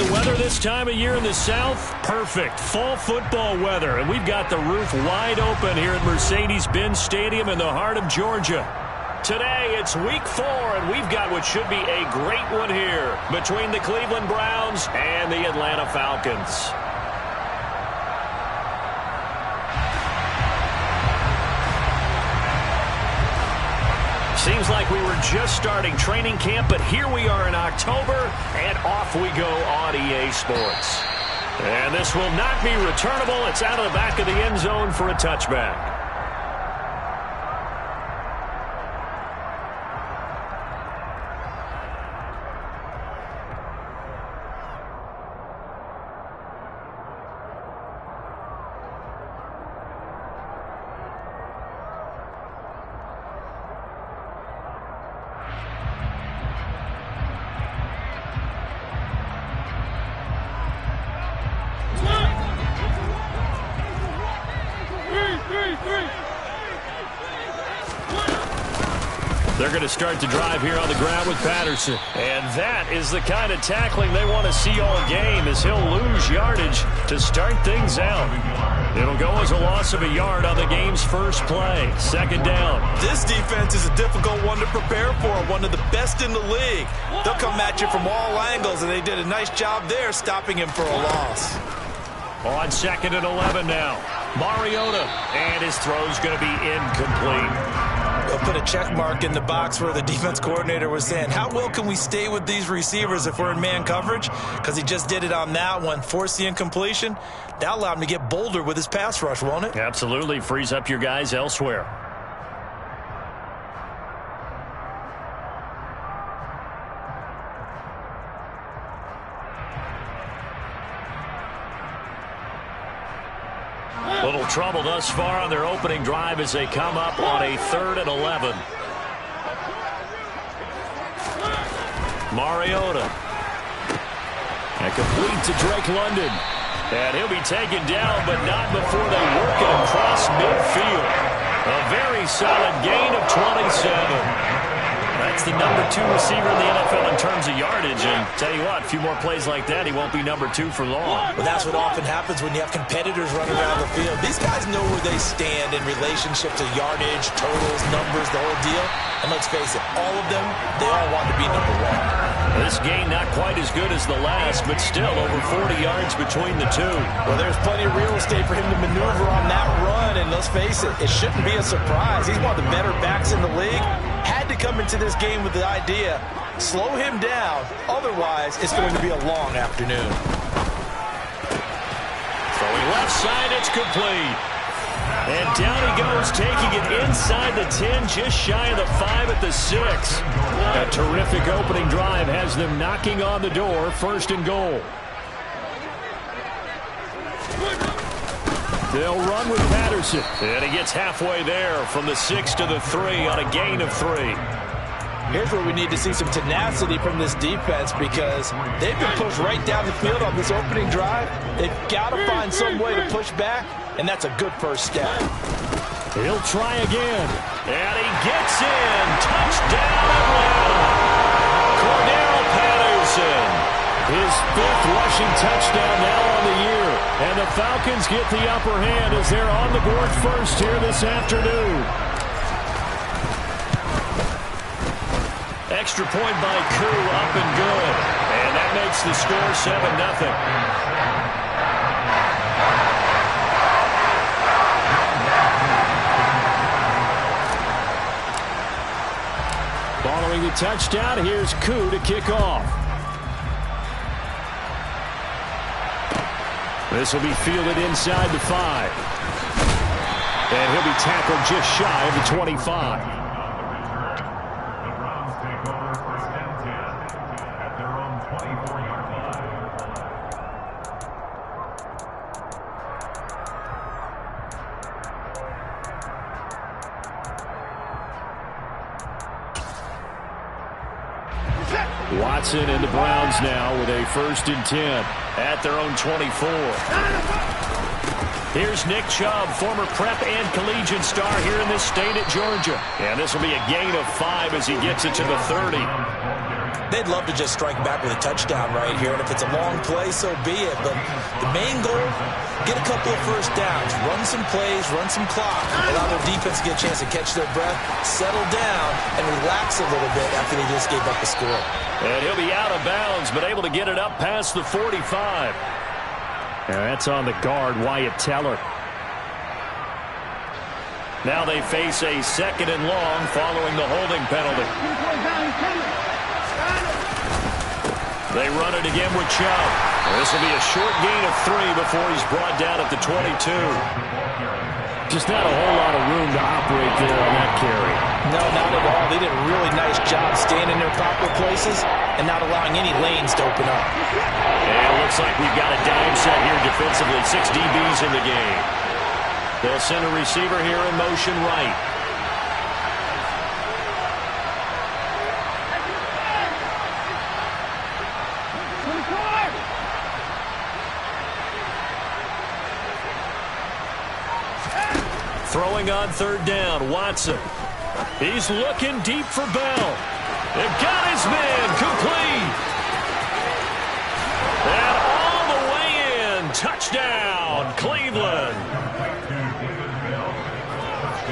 the weather this time of year in the South? Perfect. Fall football weather. And we've got the roof wide open here at Mercedes-Benz Stadium in the heart of Georgia. Today, it's week 4, and we've got what should be a great one here between the Cleveland Browns and the Atlanta Falcons. Seems like we were just starting training camp, but here we are in October, and off we go on EA Sports. And this will not be returnable. It's out of the back of the end zone for a touchback. They're going to start the drive here on the ground with Patterson. And that is the kind of tackling they want to see all game, as he'll lose yardage to start things out. It'll go as a loss of a yard on the game's first play. Second down. This defense is a difficult one to prepare for, one of the best in the league. They'll come at you from all angles, and they did a nice job there stopping him for a loss. On 2nd and 11 now. Mariota, and his throw's going to be incomplete. They'll put a check mark in the box where the defense coordinator was saying, how well can we stay with these receivers if we're in man coverage? Because he just did it on that one, forced the incompletion. That allowed him to get bolder with his pass rush, won't it? Absolutely. Frees up your guys elsewhere. Little trouble thus far on their opening drive as they come up on a 3rd and 11. Mariota. And complete to Drake London. And he'll be taken down, but not before they work it across midfield. A very solid gain of 27. That's the number 2 receiver in the NFL in terms of yardage. And tell you what, a few more plays like that, he won't be number 2 for long. Well, that's what often happens when you have competitors running around the field. These guys know where they stand in relationship to yardage, totals, numbers, the whole deal. And let's face it, all of them, they all want to be number 1. This game not quite as good as the last, but still over 40 yards between the two. Well, there's plenty of real estate for him to maneuver on that run. And let's face it, it shouldn't be a surprise. He's one of the better backs in the league. Had to come into this game with the idea, slow him down. Otherwise, it's going to be a long afternoon. Throwing left side, it's complete. And down he goes, taking it inside the 10, just shy of the 5 at the 6. A terrific opening drive has them knocking on the door, 1st and goal. They'll run with Patterson. And he gets halfway there from the 6 to the 3 on a gain of 3. Here's where we need to see some tenacity from this defense, because they've been pushed right down the field on this opening drive. They've got to find some way to push back, and that's a good first step. He'll try again. And he gets in. Touchdown, Atlanta. Cordell Patterson. His 5th rushing touchdown now on the year. And the Falcons get the upper hand as they're on the board first here this afternoon. Extra point by Koo, up and good. And that makes the score 7-0. Following the touchdown, here's Koo to kick off. This will be fielded inside the 5. And he'll be tackled just shy of the 25. Watson and the Browns now with a 1st and 10 at their own 24. Here's Nick Chubb, former prep and collegiate star here in this state at Georgia. And this will be a gain of 5 as he gets it to the 30. They'd love to just strike back with a touchdown right here, and if it's a long play, so be it. But the main goal, get a couple of first downs, run some plays, run some clock, allow their defense to get a chance to catch their breath, settle down, and relax a little bit after they just gave up a score. And he'll be out of bounds, but able to get it up past the 45. And that's on the guard, Wyatt Teller. Now they face a 2nd and long following the holding penalty. They run it again with Chubb. This will be a short gain of 3 before he's brought down at the 22. Just not a whole lot of room to operate there on that carry. No, not at all. They did a really nice job staying in their proper places and not allowing any lanes to open up. And it looks like we've got a dime set here defensively. 6 DBs in the game. They'll send a receiver here in motion right. Throwing on 3rd down, Watson. He's looking deep for Bell. They've got his man complete. And all the way in. Touchdown, Cleveland.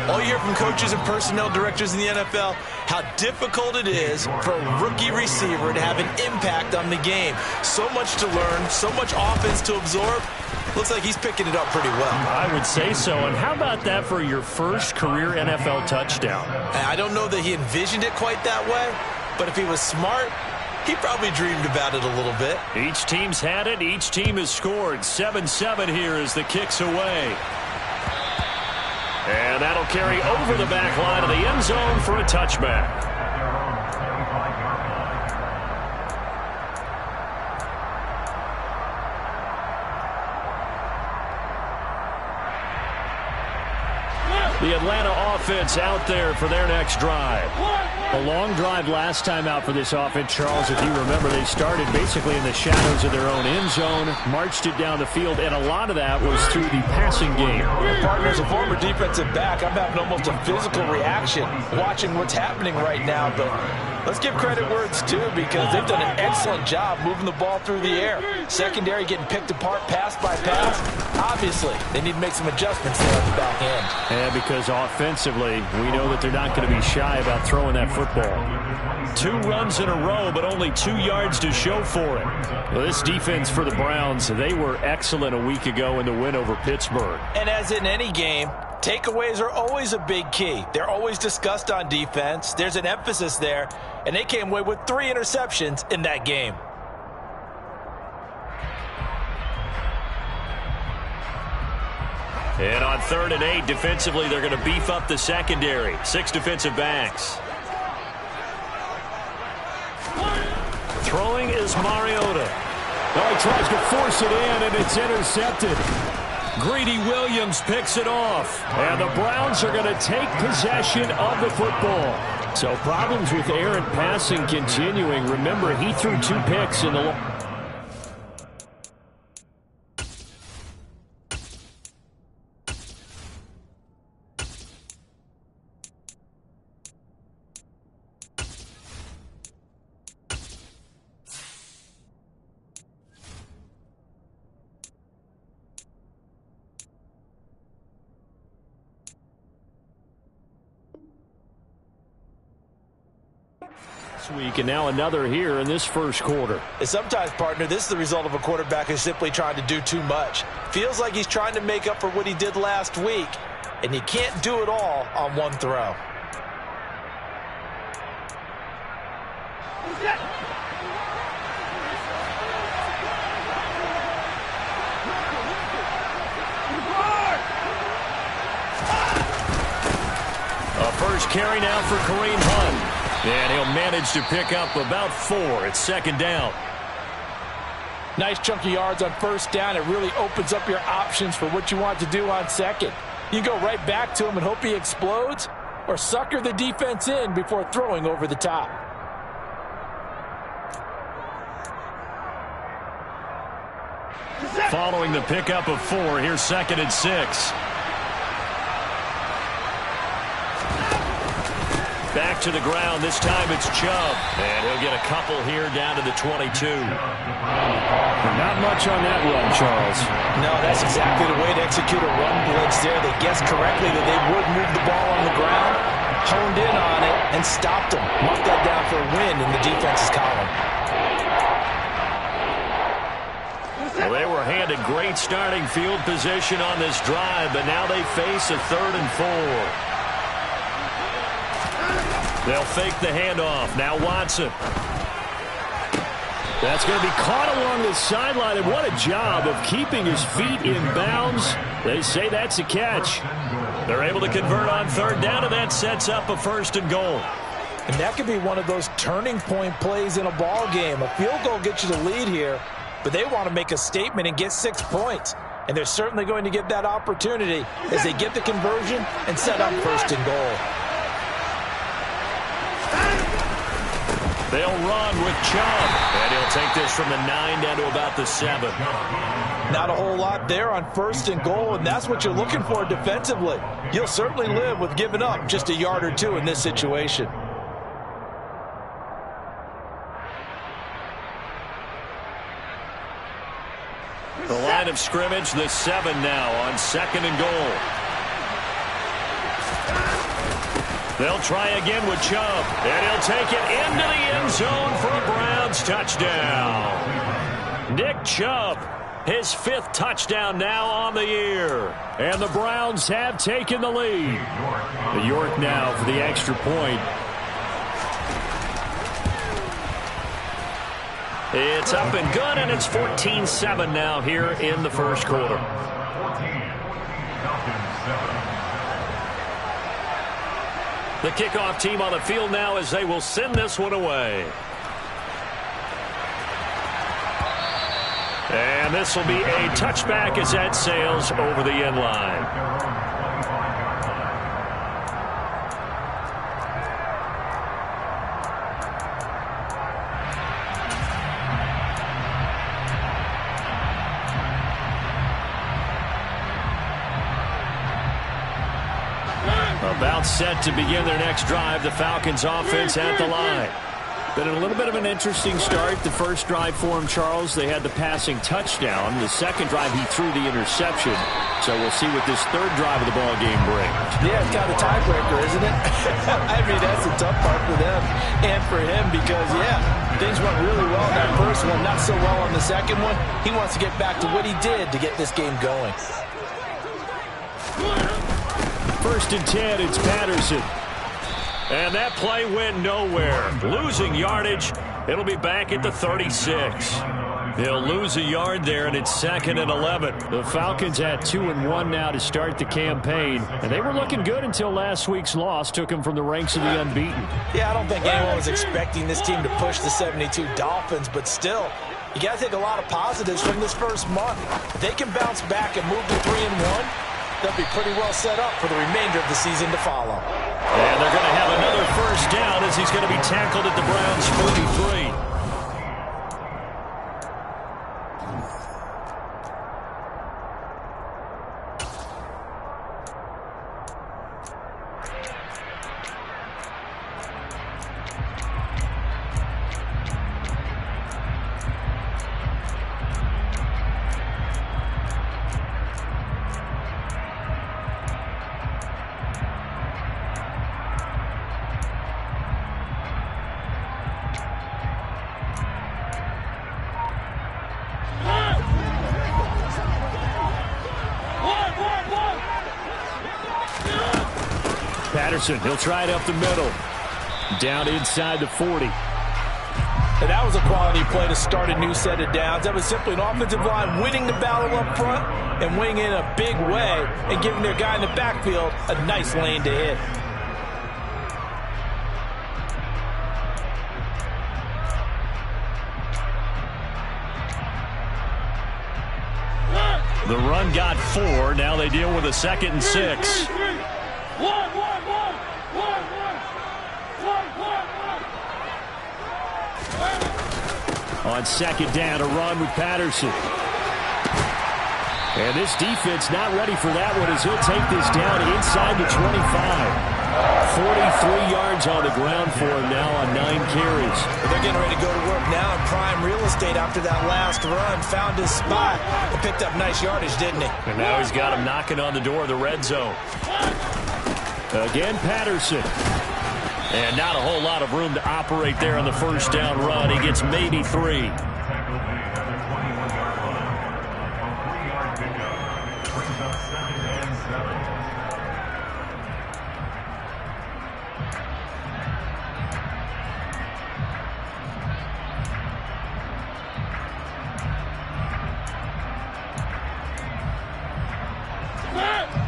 All you hear from coaches and personnel directors in the NFL, how difficult it is for a rookie receiver to have an impact on the game. So much to learn, so much offense to absorb. Looks like he's picking it up pretty well. I would say so. And how about that for your first career NFL touchdown? I don't know that he envisioned it quite that way, but if he was smart, he probably dreamed about it a little bit. Each team's had it. Each team has scored. 7-7 here as the kick's away. And that'll carry over the back line of the end zone for a touchback. The Atlanta offense out there for their next drive. A long drive last time out for this offense, Charles. If you remember, they started basically in the shadows of their own end zone, marched it down the field, and a lot of that was through the passing game. Partner, as a former defensive back, I'm having almost a physical reaction watching what's happening right now. But let's give credit where it's due, because they've done an excellent job moving the ball through the air. Secondary getting picked apart pass by pass. Obviously, they need to make some adjustments there at the back end. Yeah, because offensively, we know that they're not going to be shy about throwing that football. 2 runs in a row, but only 2 yards to show for it. Well, this defense for the Browns, they were excellent a week ago in the win over Pittsburgh. And as in any game, takeaways are always a big key. They're always discussed on defense. There's an emphasis there, and they came away with 3 interceptions in that game. And on 3rd and 8, defensively, they're going to beef up the secondary. 6 defensive backs. Throwing is Mariota. Oh, he tries to force it in, and it's intercepted. Greedy Williams picks it off. And the Browns are going to take possession of the football. So problems with errant passing continuing. Remember, he threw 2 picks in the week, and now another here in this first quarter. And sometimes, partner, this is the result of a quarterback who's simply trying to do too much. Feels like he's trying to make up for what he did last week, and you can't do it all on one throw. A first carry now for Kareem Hunt. And he'll manage to pick up about 4. It's 2nd down. Nice chunk of yards on 1st down. It really opens up your options for what you want to do on 2nd. You go right back to him and hope he explodes, or sucker the defense in before throwing over the top. Following the pickup of 4, here's 2nd and 6. back to the ground. This time it's Chubb. And he'll get a couple here down to the 22. Not much on that run, Charles. No, that's exactly the way to execute a run blitz there. They guessed correctly that they would move the ball on the ground, honed in on it, and stopped them. Marked that down for a win in the defense's column. Well, they were handed great starting field position on this drive, but now they face a 3rd and 4. They'll fake the handoff. Now Watson. That's going to be caught along the sideline, and what a job of keeping his feet in bounds. They say that's a catch. They're able to convert on 3rd down, and that sets up a 1st and goal. And that could be one of those turning point plays in a ball game. A field goal gets you the lead here, but they want to make a statement and get 6 points. And they're certainly going to get that opportunity as they get the conversion and set up 1st and goal. They'll run with Chubb, and he'll take this from the 9 down to about the 7. Not a whole lot there on 1st and goal, and that's what you're looking for defensively. You'll certainly live with giving up just a yard or 2 in this situation. The line of scrimmage, the 7 now on 2nd and goal. They'll try again with Chubb, and he'll take it into the end zone for a Browns touchdown. Nick Chubb, his 5th touchdown now on the year. And the Browns have taken the lead. The York now for the extra point. It's up and good, and it's 14-7 now here in the 1st quarter. The kickoff team on the field now as they will send this one away. And this will be a touchback as that sails over the end line. About set to begin their next drive. The Falcons offense at the line. Been a little bit of an interesting start. The first drive for him, Charles, they had the passing touchdown. The second drive, he threw the interception. So we'll see what this 3rd drive of the ball game brings. Yeah, it's kind of a tiebreaker, isn't it? I mean, that's the tough part for them and for him because, yeah, things went really well in that first one, not so well on the second one. He wants to get back to what he did to get this game going. 1st and 10, it's Patterson. And that play went nowhere. Losing yardage. It'll be back at the 36. He'll lose a yard there, and it's 2nd and 11. The Falcons at 2-1 now to start the campaign. And they were looking good until last week's loss took them from the ranks of the unbeaten. Yeah, I don't think anyone was expecting this team to push the 72 Dolphins, but still, you got to take a lot of positives from this first month. If they can bounce back and move to 3-1, they'll be pretty well set up for the remainder of the season to follow. And they're going to have another 1st down as he's going to be tackled at the Browns' 43. Patterson, he'll try it up the middle. Down inside the 40. And that was a quality play to start a new set of downs. That was simply an offensive line winning the battle up front and winning in a big way and giving their guy in the backfield a nice lane to hit. The run got 4. Now they deal with a 2nd and 6. On 2nd down, a run with Patterson. And this defense not ready for that one as he'll take this down inside the 25. 43 yards on the ground for him now on 9 carries. Well, they're getting ready to go to work now in prime real estate after that last run. Found his spot and picked up nice yardage, didn't he? And now he's got him knocking on the door of the red zone. Again, Patterson. And not a whole lot of room to operate there on the first down run. He gets maybe 3.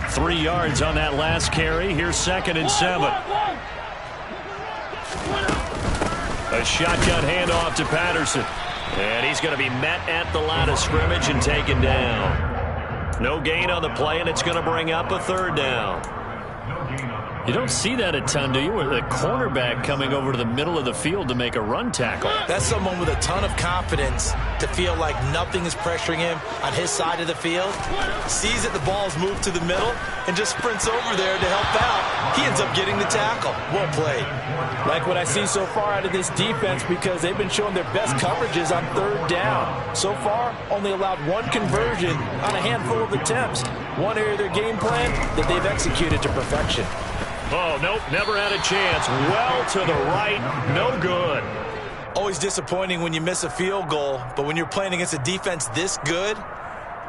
Three yards on that last carry. Here's 2nd and 7. A shotgun handoff to Patterson. And he's going to be met at the line of scrimmage and taken down. No gain on the play, and it's going to bring up a 3rd down. You don't see that a ton, do you? With a cornerback coming over to the middle of the field to make a run tackle. That's someone with a ton of confidence to feel like nothing is pressuring him on his side of the field. Sees that the ball's moved to the middle and just sprints over there to help out. He ends up getting the tackle. Well played. Like what I see so far out of this defense because they've been showing their best coverages on 3rd down. So far, only allowed 1 conversion on a handful of attempts. One area of their game plan that they've executed to perfection. Oh, nope, never had a chance. Well to the right, no good. Always disappointing when you miss a field goal, but when you're playing against a defense this good,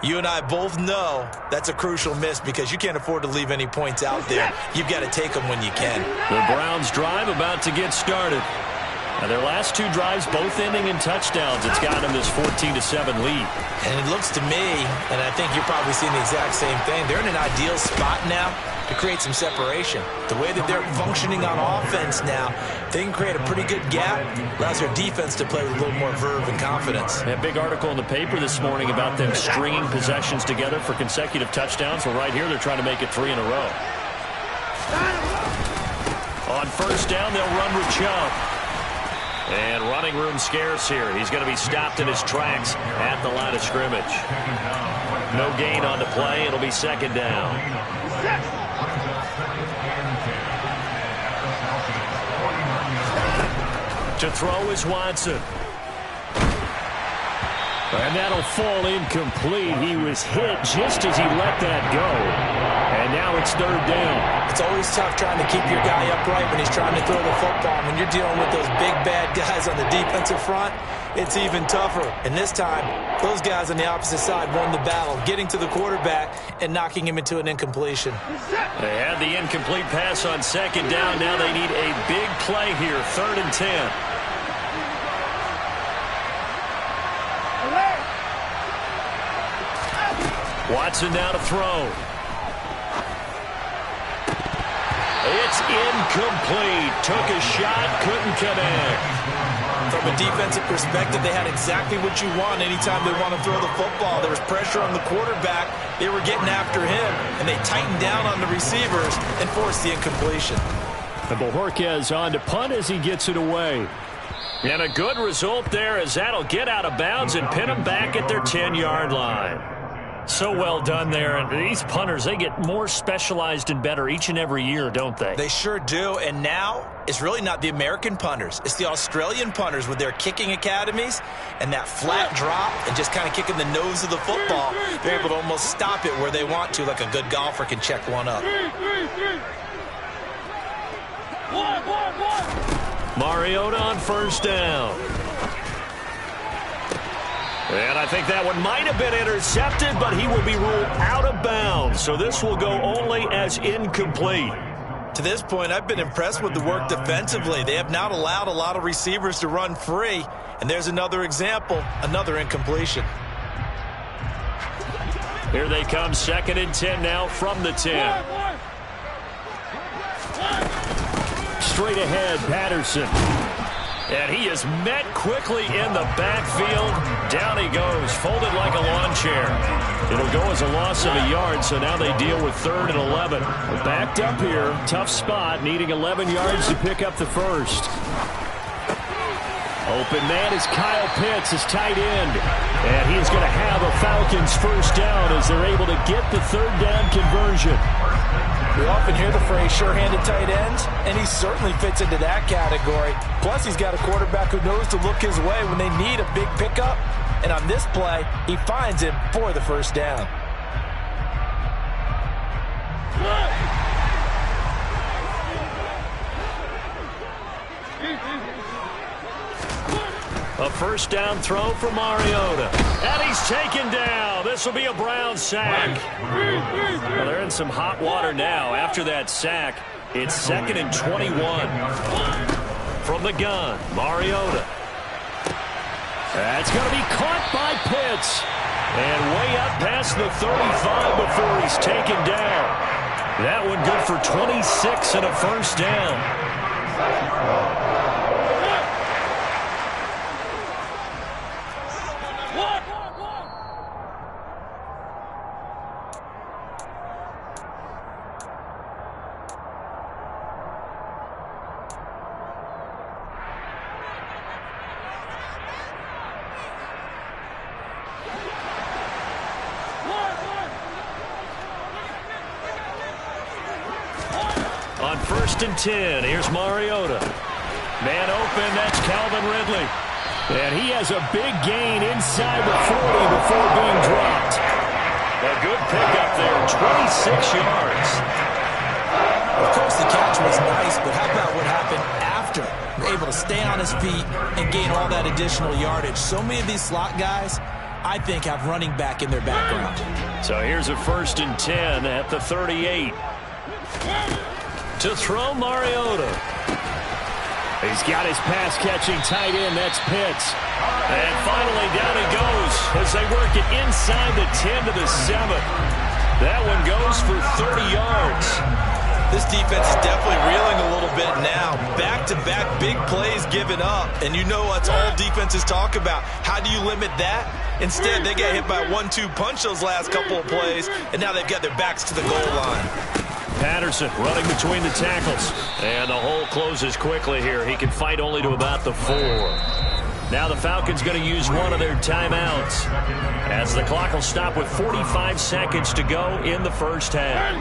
you and I both know that's a crucial miss because you can't afford to leave any points out there. You've got to take them when you can. The Browns drive about to get started. Now their last 2 drives both ending in touchdowns. It's got them this 14-7 lead. And it looks to me, and I think you're probably seeing the exact same thing, they're in an ideal spot now to create some separation. The way that they're functioning on offense now, they can create a pretty good gap. Allows their defense to play with a little more verve and confidence. That big article in the paper this morning about them stringing possessions together for consecutive touchdowns. Well, right here, they're trying to make it 3 in a row. On first down, they'll run with Chubb. And running room scarce here. He's going to be stopped in his tracks at the line of scrimmage. No gain on the play. It'll be 2nd down. To throw is Watson. And that'll fall incomplete. He was hit just as he let that go. And now it's 3rd down. It's always tough trying to keep your guy upright when he's trying to throw the football. When you're dealing with those big, bad guys on the defensive front, it's even tougher. And this time, those guys on the opposite side won the battle, getting to the quarterback and knocking him into an incompletion. They had the incomplete pass on 2nd down. Now they need a big play here, 3rd and 10. Watson now to throw. It's incomplete. Took a shot, couldn't connect. From a defensive perspective, they had exactly what you want anytime they want to throw the football. There was pressure on the quarterback. They were getting after him, and they tightened down on the receivers and forced the incompletion. And Bojorquez on to punt as he gets it away. And a good result there as that'll get out of bounds and pin them back at their 10-yard line. So well done there. And these punters, they get more specialized and better each and every year, don't they? They sure do. And now it's really not the American punters. It's the Australian punters with their kicking academies and that flat drop and just kind of kicking the nose of the football. They're able to almost stop it where they want to, like a good golfer can check one up. Mariota on first down. And I think that one might have been intercepted, but he will be ruled out of bounds. So this will go only as incomplete. To this point, I've been impressed with the work defensively. They have not allowed a lot of receivers to run free. And there's another example, another incompletion. Here they come, 2nd and 10 now from the 10. Straight ahead, Patterson. And he is met quickly in the backfield. Down he goes, folded like a lawn chair. It'll go as a loss of a yard, so now they deal with 3rd and 11. Backed up here, tough spot, needing 11 yards to pick up the first. Open man is Kyle Pitts, his tight end. And he is going to have a Falcons first down as they're able to get the third down conversion. We often hear the phrase sure-handed tight ends, and he certainly fits into that category. Plus, he's got a quarterback who knows to look his way when they need a big pickup. And on this play, he finds him for the first down. A first down throw for Mariota. And he's taken down. This will be a Brown sack. Well, they're in some hot water now. After that sack, it's 2nd and 21. From the gun, Mariota. That's going to be caught by Pitts. And way up past the 35 before he's taken down. That one good for 26 and a first down. On 1st and 10, here's Mariota. Man open, that's Calvin Ridley. And he has a big gain inside the 40 before being dropped. A good pickup there, 26 yards. Of course, the catch was nice, but how about what happened after? Able to stay on his feet and gain all that additional yardage. So many of these slot guys, I think, have running back in their background. So here's a 1st and 10 at the 38. To throw Mariota. He's got his pass-catching tight end. That's Pitts. And finally down he goes as they work it inside the 10 to the 7. That one goes for 30 yards. This defense is definitely reeling a little bit now. Back-to-back big plays given up. And you know what all defenses talk about. How do you limit that? Instead, they got hit by a 1-2 punch those last couple of plays, and now they've got their backs to the goal line. Patterson running between the tackles. And the hole closes quickly here. He can fight only to about the 4. Now the Falcons going to use one of their timeouts, as the clock will stop with 45 seconds to go in the first half.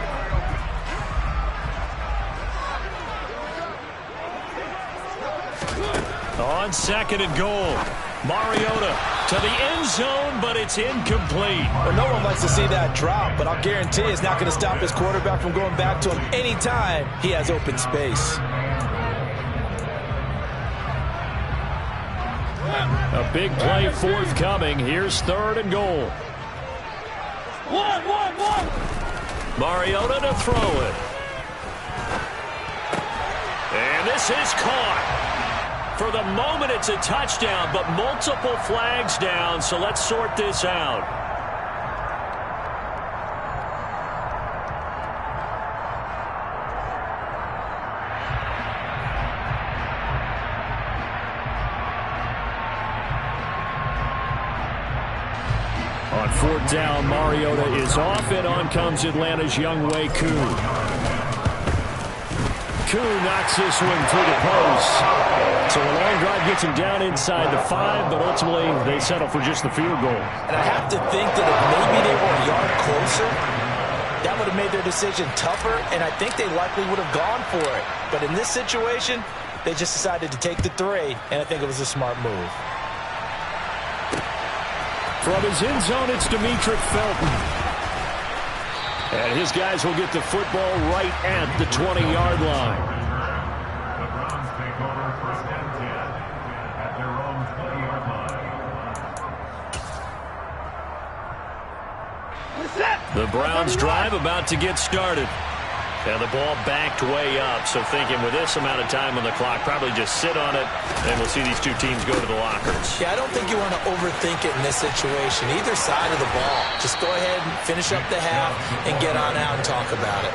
On 2nd and goal, Mariota to the end zone, but it's incomplete. Well, no one likes to see that drop, but I'll guarantee it's not going to stop his quarterback from going back to him anytime he has open space. A big play forthcoming. Here's 3rd and goal. Mariota to throw it. And this is caught. For the moment, it's a touchdown, but multiple flags down, so let's sort this out. On 4th down, Mariota is off, and on comes Atlanta's Younghoe Koo. Koo knocks this one through the post. So a long drive gets him down inside the 5, but ultimately they settle for just the field goal. And I have to think that if maybe they were a yard closer, that would have made their decision tougher, and I think they likely would have gone for it. But in this situation, they just decided to take the 3, and I think it was a smart move. From his end zone, it's Demetric Felton. And his guys will get the football right at the 20-yard line. The Browns drive about to get started. And the ball backed way up, so thinking with this amount of time on the clock, probably just sit on it, and we'll see these two teams go to the lockers. Yeah, I don't think you want to overthink it in this situation. Either side of the ball. Just go ahead and finish up the half and get on out and talk about it.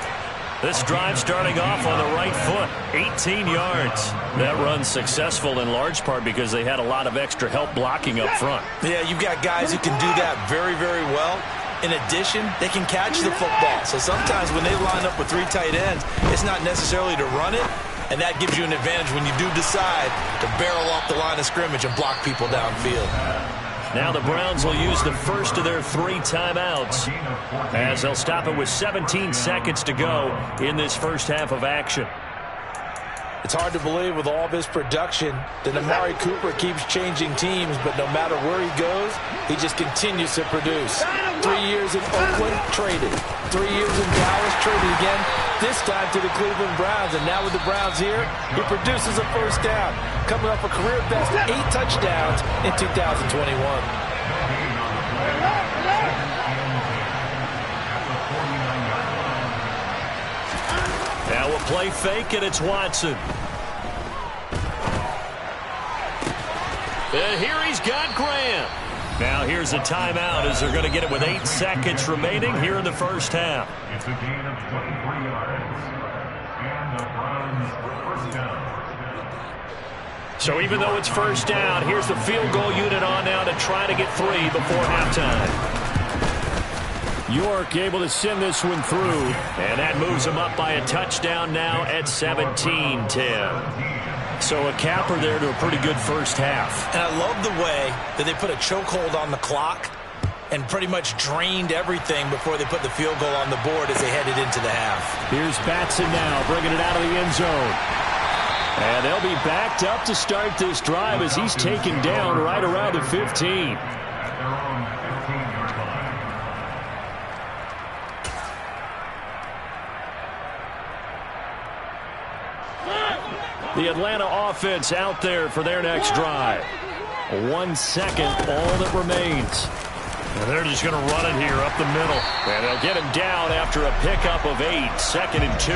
This drive starting off on the right foot, 18 yards. That run's successful in large part because they had a lot of extra help blocking up front. Yeah, you've got guys who can do that very, very well. In addition, they can catch the football. So sometimes when they line up with 3 tight ends, it's not necessarily to run it. And that gives you an advantage when you do decide to barrel off the line of scrimmage and block people downfield. Now the Browns will use the first of their 3 timeouts as they'll stop it with 17 seconds to go in this first half of action. It's hard to believe with all of his production that Amari Cooper keeps changing teams, but no matter where he goes, he just continues to produce. 3 years in Oakland, traded. 3 years in Dallas, traded again, this time to the Cleveland Browns. And now with the Browns here, he produces a first down, coming off a career-best 8 touchdowns in 2021. Now we'll play fake, and it's Watson. And here he's got Graham. Now here's a timeout as they're going to get it with 8 seconds remaining here in the first half. It's a gain of 23 yards. And the Browns first down. So even though it's first down, here's the field goal unit on now to try to get 3 before halftime. York able to send this one through, and that moves him up by a touchdown now at 17-10. So a capper there to a pretty good first half. And I love the way that they put a chokehold on the clock and pretty much drained everything before they put the field goal on the board as they headed into the half. Here's Batson now bringing it out of the end zone. And they'll be backed up to start this drive as he's taken down right around the 15. The Atlanta offense out there for their next drive. 1 second, all that remains. And they're just going to run it here up the middle. And they'll get him down after a pickup of 8, 2nd and 2.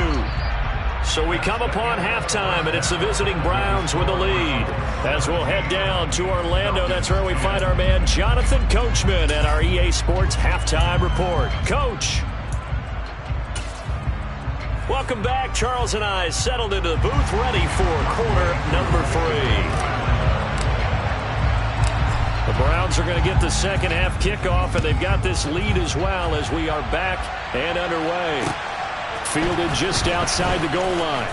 So we come upon halftime, and it's the visiting Browns with the lead. As we'll head down to Orlando, that's where we find our man Jonathan Coachman at our EA Sports Halftime Report. Coach. Welcome back. Charles and I settled into the booth, ready for quarter number 3. The Browns are going to get the second half kickoff, and they've got this lead as well as we are back and underway. Fielded just outside the goal line.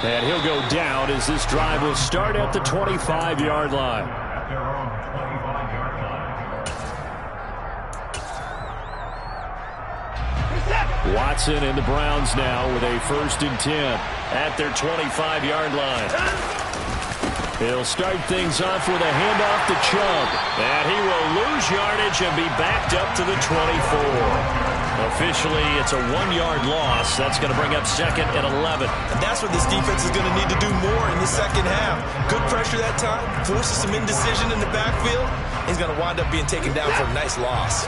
And he'll go down as this drive will start at the 25-yard line. Watson and the Browns now with a 1st and 10 at their 25-yard line. He'll start things off with a handoff to Chubb. And he will lose yardage and be backed up to the 24. Officially, it's a 1-yard loss. That's going to bring up 2nd and 11. And that's what this defense is going to need to do more in the second half. Good pressure that time, forces some indecision in the backfield. He's going to wind up being taken down for a nice loss.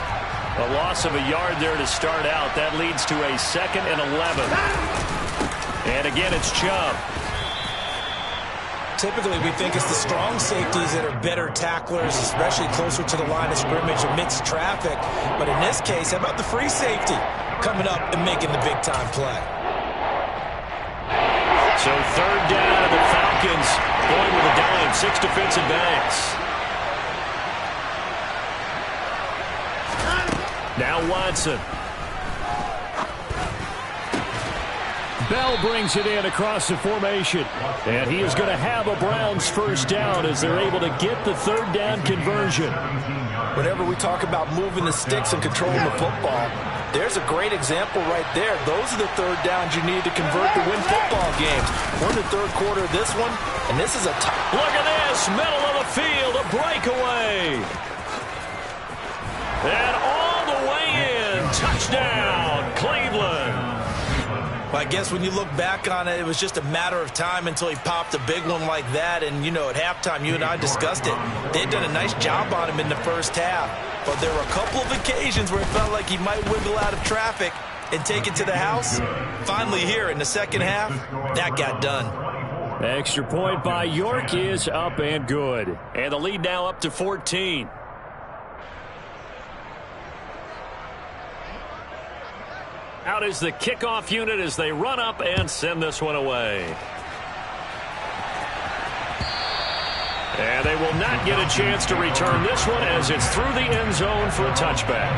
A loss of a yard there to start out. That leads to a 2nd and 11. And again, it's Chubb. Typically, we think it's the strong safeties that are better tacklers, especially closer to the line of scrimmage amidst traffic. But in this case, how about the free safety coming up and making the big-time play? So 3rd down, and the Falcons going with a dime, 6 defensive backs. Now Watson. Bell brings it in across the formation. And he is going to have a Browns first down as they're able to get the 3rd down conversion. Whenever we talk about moving the sticks and controlling the football, there's a great example right there. Those are the 3rd downs you need to convert to win football games. We're in the 3rd quarter of this one, and this is a tough. Look at this, middle of the field, a breakaway. And all the way in, touchdown, Cleveland. Well, I guess when you look back on it, it was just a matter of time until he popped a big one like that. And, you know, at halftime, you and I discussed it. They'd done a nice job on him in the first half. But there were a couple of occasions where it felt like he might wiggle out of traffic and take it to the house. Finally here in the second half, that got done. Extra point by York is up and good. And the lead now up to 14. Out is the kickoff unit as they run up and send this one away. And they will not get a chance to return this one as it's through the end zone for a touchback.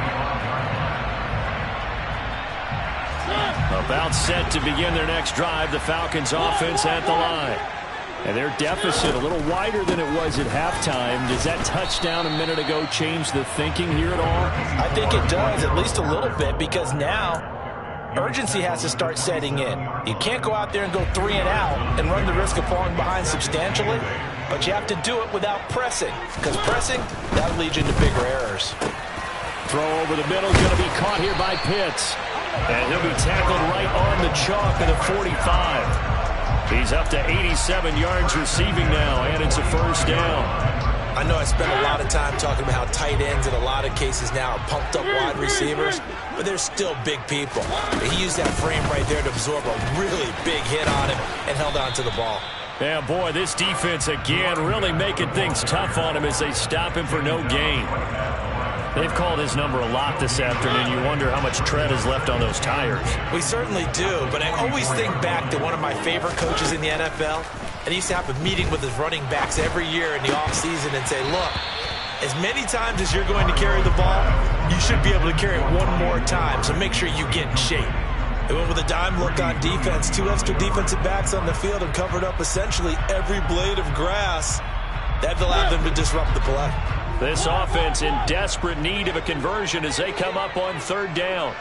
About set to begin their next drive. The Falcons offense at the line. And their deficit a little wider than it was at halftime. Does that touchdown a minute ago change the thinking here at all? I think it does, at least a little bit, because now urgency has to start setting in. You can't go out there and go 3 and out and run the risk of falling behind substantially, but you have to do it without pressing, because pressing, that'll lead you into bigger errors. Throw over the middle, going to be caught here by Pitts. And he'll be tackled right on the chalk of the 45. He's up to 87 yards receiving now, and it's a first down. I know I spent a lot of time talking about how tight ends in a lot of cases now are pumped up wide receivers, but they're still big people. He used that frame right there to absorb a really big hit on him and held on to the ball. Yeah, boy, this defense again really making things tough on him as they stop him for no gain. They've called his number a lot this afternoon. You wonder how much tread is left on those tires. We certainly do, but I always think back to one of my favorite coaches in the NFL, and he used to have a meeting with his running backs every year in the offseason and say, look, as many times as you're going to carry the ball, you should be able to carry it one more time, so make sure you get in shape. They went with a dime look on defense, 2 extra defensive backs on the field and covered up essentially every blade of grass. That allowed them to disrupt the play. This offense in desperate need of a conversion as they come up on 3rd down.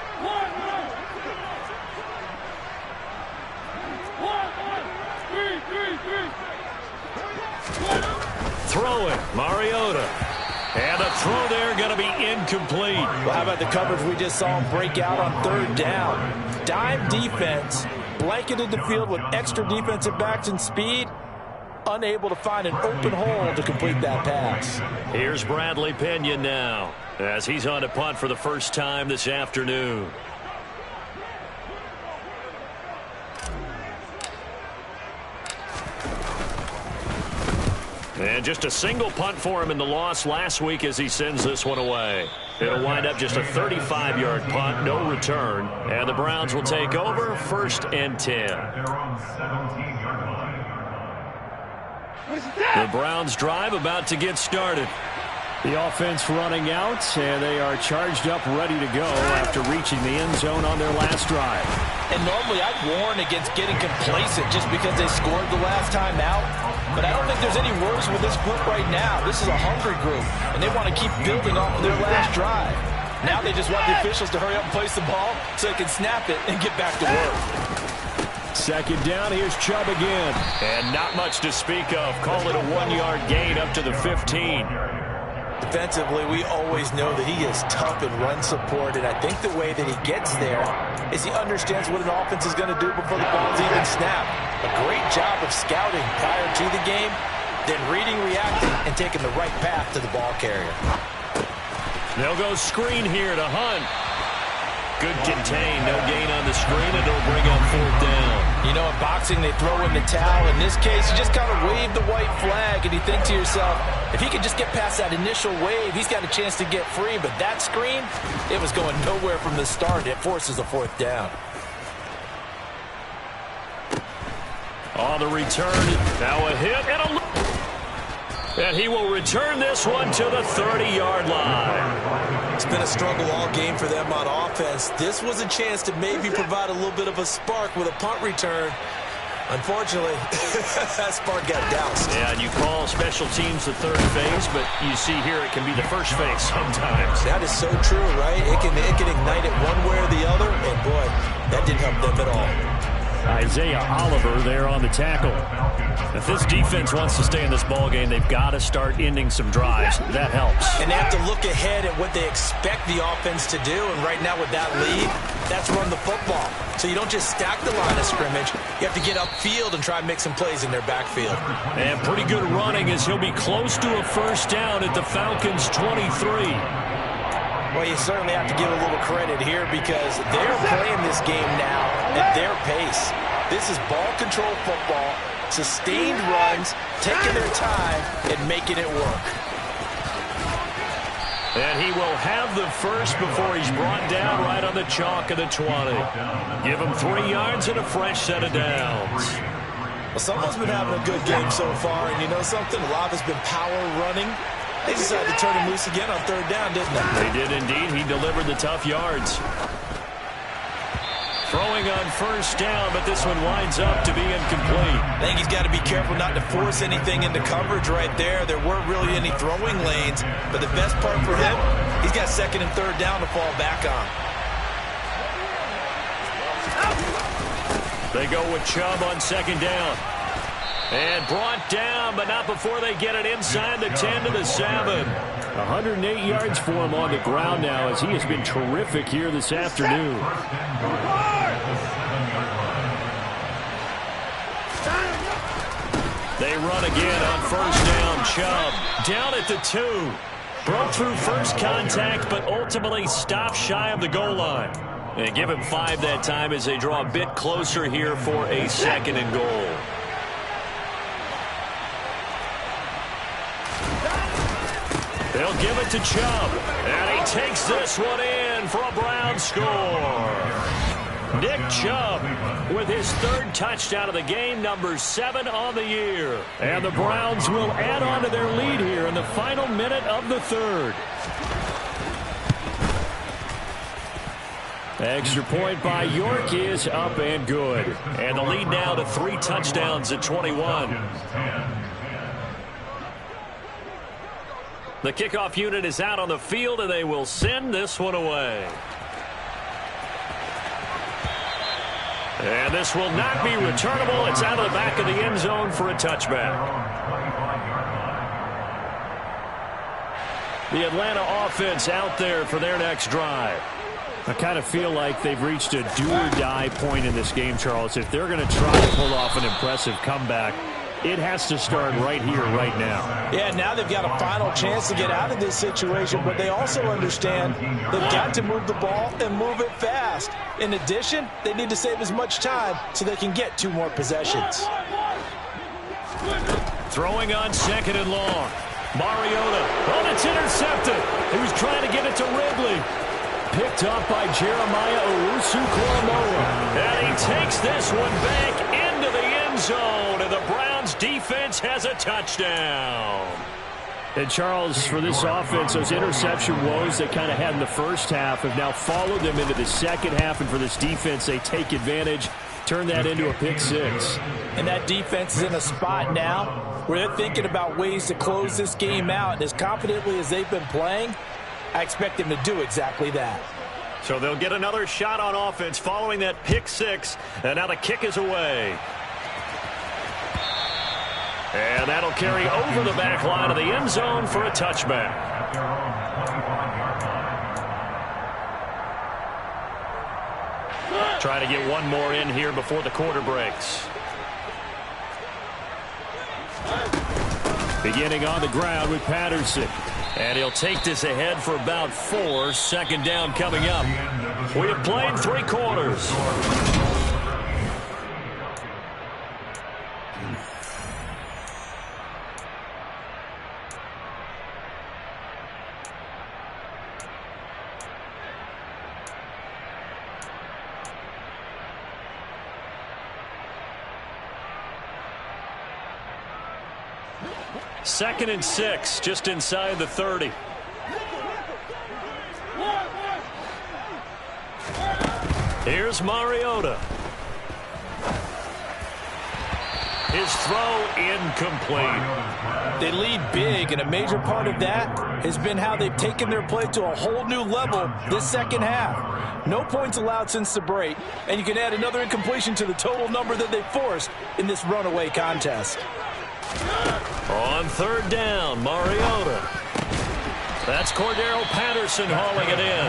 Throwing, Mariota. And a throw there going to be incomplete. Well, how about the coverage we just saw him break out on 3rd down? Dime defense, blanketed the field with extra defensive backs and speed. Unable to find an open hole to complete that pass. Here's Bradley Pinion now as he's on to punt for the first time this afternoon. And just a single punt for him in the loss last week as he sends this one away. It'll wind up just a 35-yard punt, no return. And the Browns will take over 1st and 10. They're on 17-yard line. The Browns drive about to get started. The offense running out, and they are charged up, ready to go after reaching the end zone on their last drive. And normally I'd warn against getting complacent just because they scored the last time out. But I don't think there's any worries with this group right now. This is a hungry group, and they want to keep building off of their last drive. Now they just want the officials to hurry up and place the ball so they can snap it and get back to work. 2nd down, here's Chubb again. And not much to speak of. Call it a 1-yard gain up to the 15. Defensively, we always know that he is tough in run support, and I think the way that he gets there is he understands what an offense is going to do before the ball's even snapped. A great job of scouting prior to the game, then reading, reacting, and taking the right path to the ball carrier. They'll go screen here to Hunt. Good contain, no gain on the screen, and it'll bring up 4th down. You know, in boxing, they throw in the towel. In this case, you just kind of wave the white flag, and you think to yourself, if he could just get past that initial wave, he's got a chance to get free. But that screen, it was going nowhere from the start. It forces a 4th down. On the return, now a hit and he will return this one to the 30-yard line. It's been a struggle all game for them on offense. This was a chance to maybe provide a little bit of a spark with a punt return. Unfortunately, that spark got doused. Yeah, and you call special teams the 3rd phase, but you see here it can be the 1st phase sometimes. That is so true, right? It can ignite it one way or the other, and boy, that didn't help them at all. Isaiah Oliver there on the tackle. If this defense wants to stay in this ballgame, they've got to start ending some drives. That helps. And they have to look ahead at what they expect the offense to do. And right now with that lead, that's run the football. So you don't just stack the line of scrimmage. You have to get upfield and try and make some plays in their backfield. And pretty good running as he'll be close to a 1st down at the Falcons' 23. Well, you certainly have to give a little credit here because they're playing this game now at their pace. This is ball control football, sustained runs, taking their time, and making it work. And he will have the first before he's brought down right on the chalk of the 20. Give him 3 yards and a fresh set of downs. Well, someone's been having a good game so far, and you know something? A lot has been power running. They decided to turn him loose again on 3rd down, didn't they? They did indeed. He delivered the tough yards. Throwing on first down, but this one winds up to be incomplete. I think he's got to be careful not to force anything into coverage right there. There weren't really any throwing lanes, but the best part for him, he's got second and third down to fall back on. They go with Chubb on second down. And brought down, but not before they get it inside the 10 to the 7. 108 yards for him on the ground now as he has been terrific here this afternoon. They run again on first down. Chubb down at the 2. Broke through first contact, but ultimately stopped shy of the goal line. And give him 5 that time as they draw a bit closer here for a second and goal. They'll give it to Chubb. And he takes this one in for a Brown score. Nick Chubb with his third touchdown of the game, number 7 on the year. And the Browns will add on to their lead here in the final minute of the third. Extra point by York is up and good. And the lead now to 3 touchdowns at 21. The kickoff unit is out on the field, and they will send this one away. And this will not be returnable. It's out of the back of the end zone for a touchback. The Atlanta offense out there for their next drive. I kind of feel like they've reached a do-or-die point in this game, Charles. If they're going to try to pull off an impressive comeback, it has to start right here, right now. Yeah, now they've got a final chance to get out of this situation, but they also understand they've got to move the ball and move it fast. In addition, they need to save as much time so they can get 2 more possessions. Throwing on second and long. Mariota. Oh, it's intercepted. He was trying to get it to Ridley. Picked up by Jeremiah Owusu-Koramoah. And he takes this one back into the end zone, and the Browns defense has a touchdown. And Charles, for this offense, those interception woes they kind of had in the first half have now followed them into the second half, and for this defense, they take advantage, turn that into a pick 6. And that defense is in a spot now where they're thinking about ways to close this game out, and as confidently as they've been playing, I expect them to do exactly that. So they'll get another shot on offense following that pick 6, and now the kick is away. And that'll carry over the back line of the end zone for a touchback. Trying to get one more in here before the quarter breaks. Beginning on the ground with Patterson. And he'll take this ahead for about 4. Second down coming up. We have played 3 quarters. Second and 6, just inside the 30. Here's Mariota. His throw incomplete. They lead big, and a major part of that has been how they've taken their play to a whole new level this second half. No points allowed since the break, and you can add another incompletion to the total number that they forced in this runaway contest. On third down, Mariota. That's Cordero Patterson hauling it in.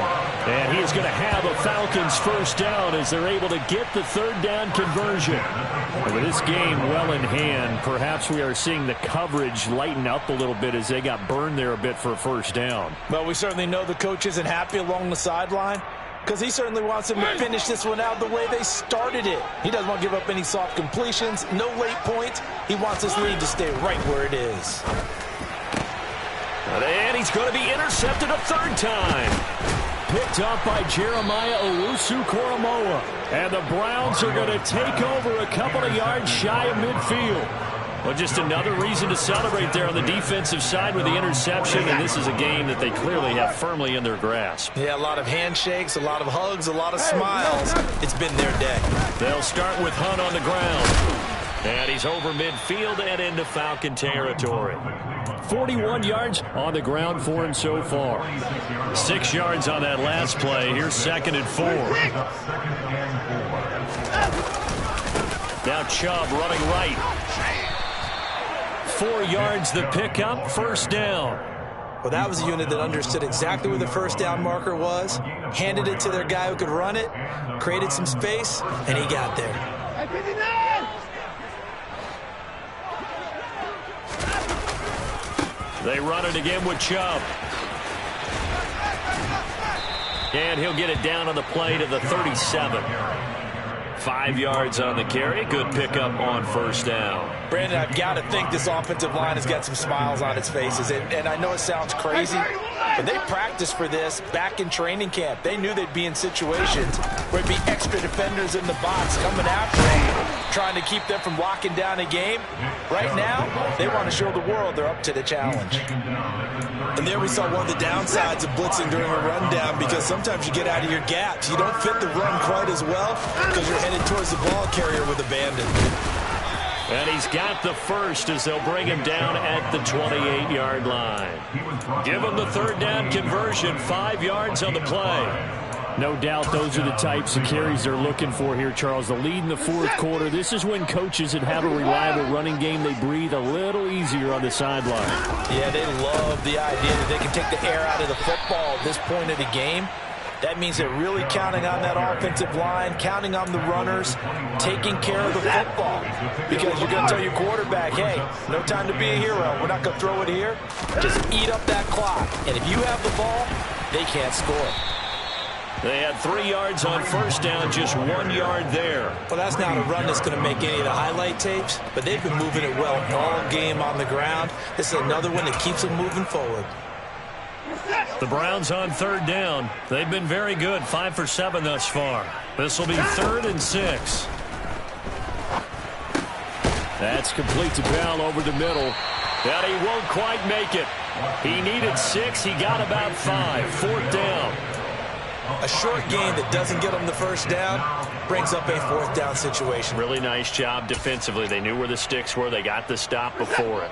And he's going to have a Falcons first down as they're able to get the third down conversion. And with this game well in hand, perhaps we are seeing the coverage lighten up a little bit as they got burned there a bit for a first down. Well, we certainly know the coach isn't happy along the sideline, because he certainly wants them to finish this one out the way they started it. He doesn't want to give up any soft completions, no late points. He wants his lead to stay right where it is. And he's going to be intercepted a third time. Picked up by Jeremiah Owusu-Koramoah. And the Browns are going to take over a couple of yards shy of midfield. Well, just another reason to celebrate there on the defensive side with the interception, and this is a game that they clearly have firmly in their grasp. Yeah, a lot of handshakes, a lot of hugs, a lot of smiles. It's been their day. They'll start with Hunt on the ground. And he's over midfield and into Falcon territory. 41 yards on the ground for him so far. 6 yards on that last play. Here's 2nd and 4. Now Chubb running right. 4 yards the pickup, 1st down. Well, that was a unit that understood exactly where the 1st down marker was, handed it to their guy who could run it, created some space, and he got there. They run it again with Chubb. And he'll get it down on the play to the 37. 5 yards on the carry. Good pickup on 1st down. Brandon, I've got to think this offensive line has got some smiles on its faces. And I know it sounds crazy, but they practiced for this back in training camp. They knew they'd be in situations where it'd be extra defenders in the box coming after them, trying to keep them from locking down a game. Right now, they want to show the world they're up to the challenge. And there we saw one of the downsides of blitzing during a rundown, because sometimes you get out of your gaps. You don't fit the run quite as well because you're headed towards the ball carrier with abandon. And he's got the first as they'll bring him down at the 28-yard line. Give him the 3rd down conversion, 5 yards on the play. No doubt those are the types of carries they're looking for here, Charles. The lead in the 4th quarter. This is when coaches that have a reliable running game, they breathe a little easier on the sideline. Yeah, they love the idea that they can take the air out of the football at this point of the game. That means they're really counting on that offensive line, counting on the runners, taking care of the football. Because you're going to tell your quarterback, hey, no time to be a hero. We're not going to throw it here. Just eat up that clock. And if you have the ball, they can't score. They had 3 yards on 1st down, just 1 yard there. Well, that's not a run that's going to make any of the highlight tapes, but they've been moving it well all game on the ground. This is another one that keeps them moving forward. The Browns on 3rd down. They've been very good, 5 for 7 thus far. This will be 3rd and 6. That's complete to Bell over the middle. And he won't quite make it. He needed 6. He got about 5. 4th down. A short gain that doesn't get them the 1st down brings up a 4th down situation. Really nice job defensively. They knew where the sticks were. They got the stop before it.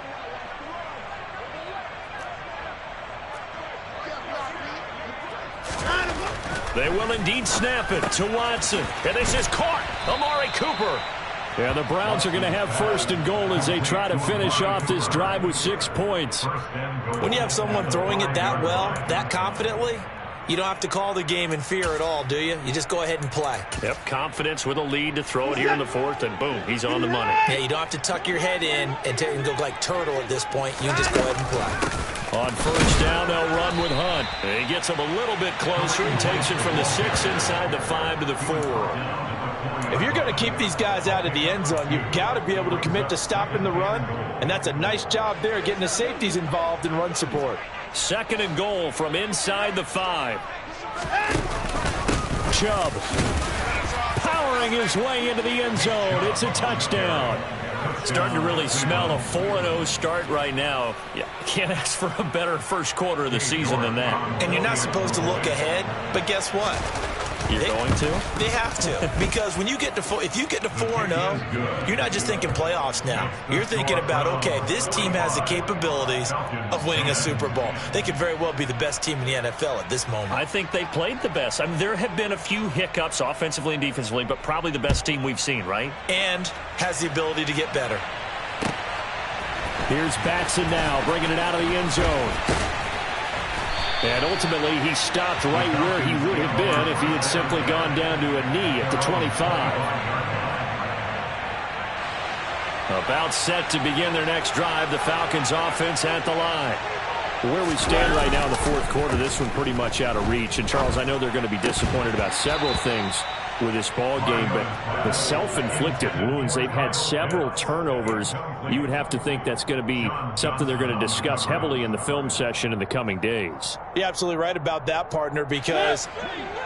They will indeed snap it to Watson. And this is caught. Amari Cooper. And the Browns are going to have 1st and goal as they try to finish off this drive with 6 points. When you have someone throwing it that well, that confidently, you don't have to call the game in fear at all, do you? You just go ahead and play. Yep, confidence with a lead to throw it here in the 4th, and boom, he's on the money. Yeah, you don't have to tuck your head in and go like turtle at this point. You can just go ahead and play. On 1st down, they'll run with Hunt. And he gets him a little bit closer and takes it from the 6 inside the 5 to the 4. If you're going to keep these guys out of the end zone, you've got to be able to commit to stopping the run, and that's a nice job there getting the safeties involved in run support. 2nd and goal from inside the 5. Chubb powering his way into the end zone. It's a touchdown. Starting to really smell a 4-0 start right now. Yeah, can't ask for a better 1st quarter of the season than that. And you're not supposed to look ahead, but guess what? You're going to? They have to, because when you get to if you get to 4-0, you're not just thinking playoffs now. You're thinking about, okay, this team has the capabilities of winning a Super Bowl. They could very well be the best team in the NFL at this moment. I think they played the best. I mean, there have been a few hiccups offensively and defensively, but probably the best team we've seen, right? And has the ability to get better. Here's Batson now, bringing it out of the end zone. And ultimately, he stopped right where he would have been if he had simply gone down to a knee at the 25. About set to begin their next drive, the Falcons offense at the line. Where we stand right now in the 4th quarter, this one pretty much out of reach. And, Charles, I know they're going to be disappointed about several things with this ball game, but the self-inflicted wounds, they've had several turnovers. You would have to think that's going to be something they're going to discuss heavily in the film session in the coming days. You're absolutely right about that, partner, because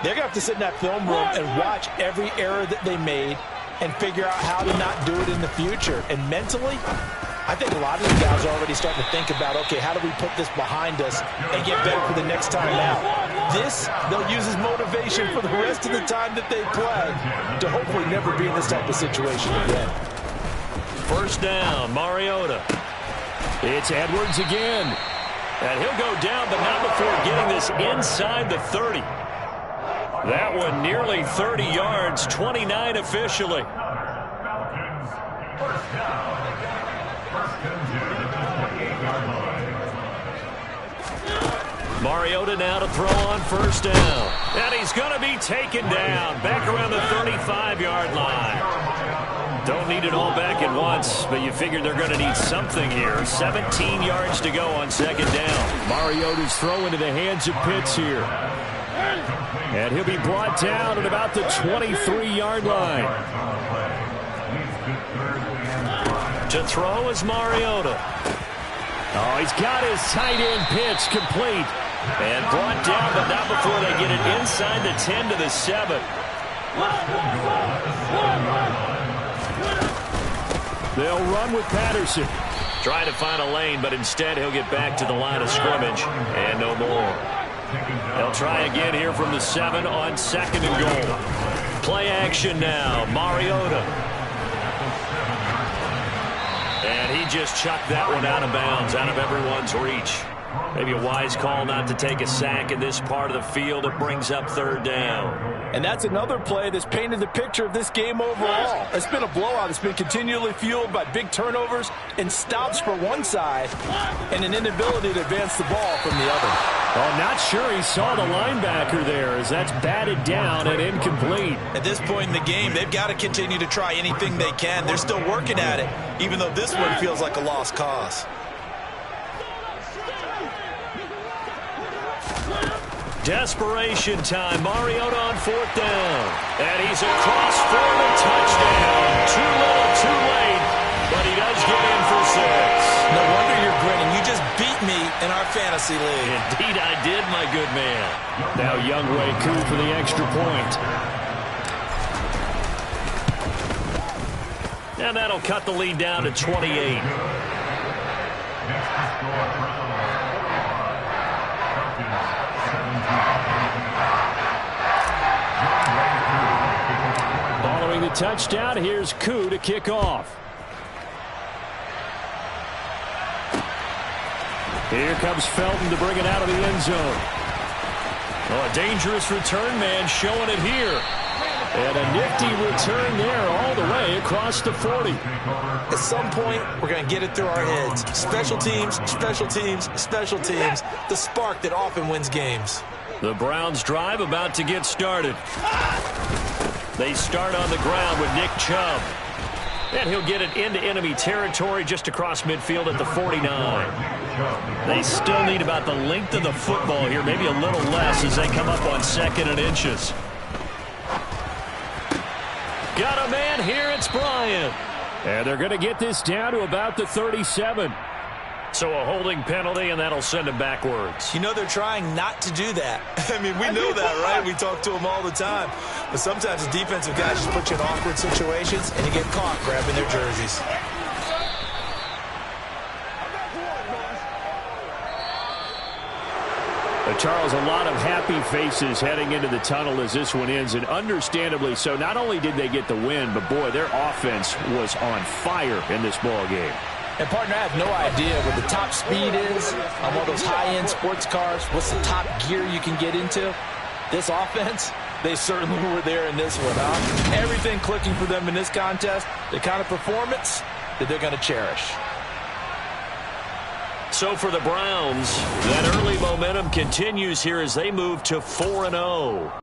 they're going to have to sit in that film room and watch every error that they made and figure out how to not do it in the future. And mentally, I think a lot of these guys are already starting to think about, okay, how do we put this behind us and get better for the next time out? This, they'll use as motivation for the rest of the time that they play to hopefully never be in this type of situation again. First down, Mariota. It's Edwards again. And he'll go down, but not before getting this inside the 30. That one nearly 30 yards, 29 officially. Mariota now to throw on first down. And he's going to be taken down back around the 35-yard line. Don't need it all back at once, but you figure they're going to need something here. 17 yards to go on second down. Mariota's throw into the hands of Pitts here. And he'll be brought down at about the 23-yard line. To throw is Mariota. Oh, he's got his tight end pitch complete. And brought down, but not before they get it inside the 10 to the 7. They'll run with Patterson. Trying to find a lane, but instead he'll get back to the line of scrimmage. And no more. They'll try again here from the 7 on second and goal. Play action now. Mariota. And he just chucked that one out of bounds, out of everyone's reach. Maybe a wise call not to take a sack in this part of the field. It brings up third down. And that's another play that's painted the picture of this game overall. It's been a blowout. It's been continually fueled by big turnovers and stops for one side and an inability to advance the ball from the other. Oh, not sure he saw the linebacker there as that's batted down and incomplete. At this point in the game, they've got to continue to try anything they can. They're still working at it, even though this one feels like a lost cause. Desperation time. Mariota on fourth down. And he's across for the touchdown. Too little, too late. But he does get in for 6. No wonder you're grinning. You just beat me in our fantasy league. Indeed I did, my good man. Now Younghoe Koo for the extra point. And that'll cut the lead down to 28. Following the touchdown, here's Koo to kick off. Here comes Felton to bring it out of the end zone. Oh, a dangerous return man showing it here. And a nifty return there all the way across the 40. At some point, we're going to get it through our heads. Special teams, special teams, special teams. The spark that often wins games. The Browns drive about to get started. They start on the ground with Nick Chubb. And he'll get it into enemy territory just across midfield at the 49. They still need about the length of the football here, maybe a little less as they come up on second and inches. Got a man here, it's Bryant. And they're going to get this down to about the 37. So a holding penalty, and that'll send him backwards. You know they're trying not to do that. I mean, we know that, right? We talk to them all the time. But sometimes the defensive guys just put you in awkward situations, and you get caught grabbing their jerseys. Charles, a lot of happy faces heading into the tunnel as this one ends, and understandably so. Not only did they get the win, but boy, their offense was on fire in this ball game. And, partner, I have no idea what the top speed is on one of those high-end sports cars. What's the top gear you can get into? This offense, they certainly were there in this one, huh? Everything clicking for them in this contest, the kind of performance that they're going to cherish. So for the Browns, that early momentum continues here as they move to 4-0.